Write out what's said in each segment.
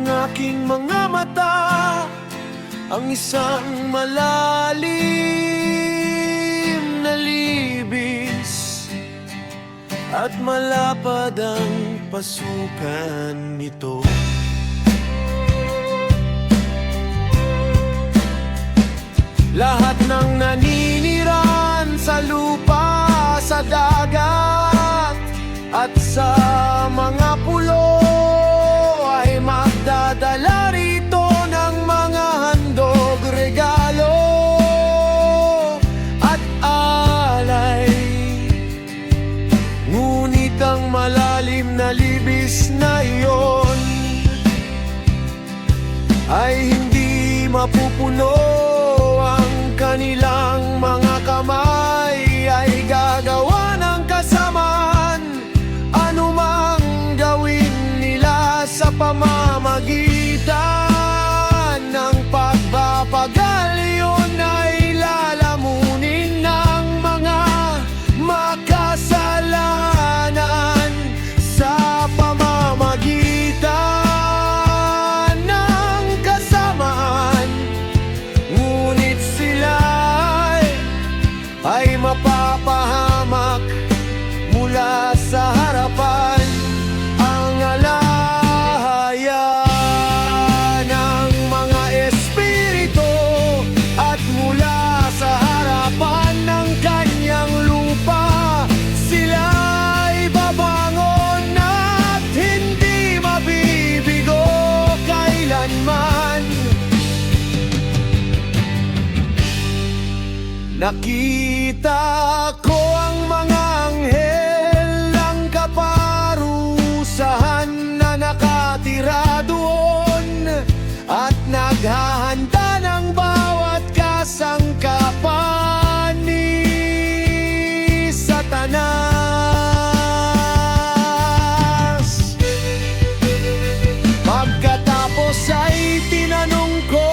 ng aking mga mata ang isang malalim na libis, at malapad ang pasukan nito. Lahat ng naniniran sa lupa, sa dagat at sa mga pulo ay magdadala rito ng mga handog, regalo at alay. Ngunit ang malalim na libis na iyon ay hindi mapupuno. Ang kanilang mga kamay ay gagawa ng kasamaan, anumang gawin nila sa pamamagitan ng pagpapagal. Yun ay lalamunin ng mga makasalanan sa pamamagitan ng kasamaan. Ngunit sila ay mapapahamak mula sa harapan. Ang alaya ng mga espiritu at mula sa harapan ng kanyang lupa sila ay babangon at hindi mabibigo kailanman. Nakita ko ang mga anghel ng kaparusahan na nakatira doon at naghahanda ng bawat kasangkapan ni Satanas. Pagkatapos ay tinanong ko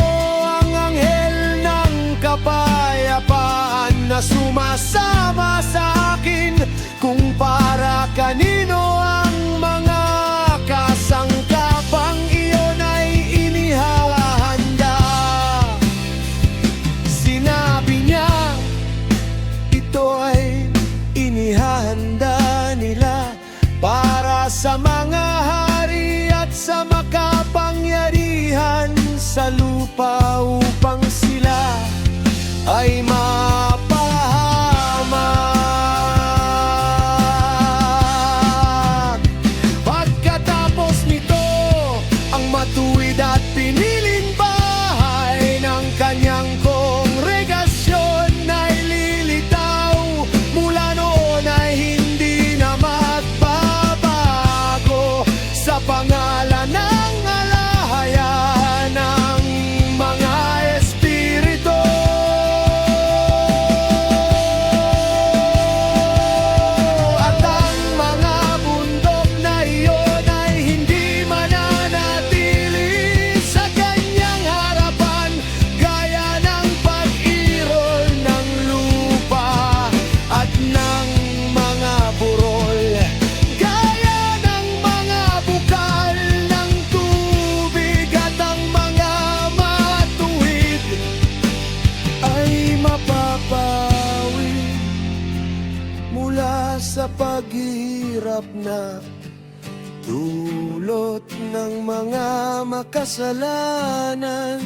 ang anghel ng kapayapaan na sumasama sa akin kung para kanino ang mga kasangkapang iyon ay inihahanda. Sinabi niya ito ay inihahanda nila para sa mga hari at sa makapangyarihan sa lupa upang sila ay mapahamak. Pagkatapos nito, ang matuwid at piniling bahay ng kanyang kongregasyon ay lilitaw. Mula noon ay hindi na magbabago sa pangalan ng alaya ng mga espiritu. Sa paghihirap na dulot ng mga makasalanan.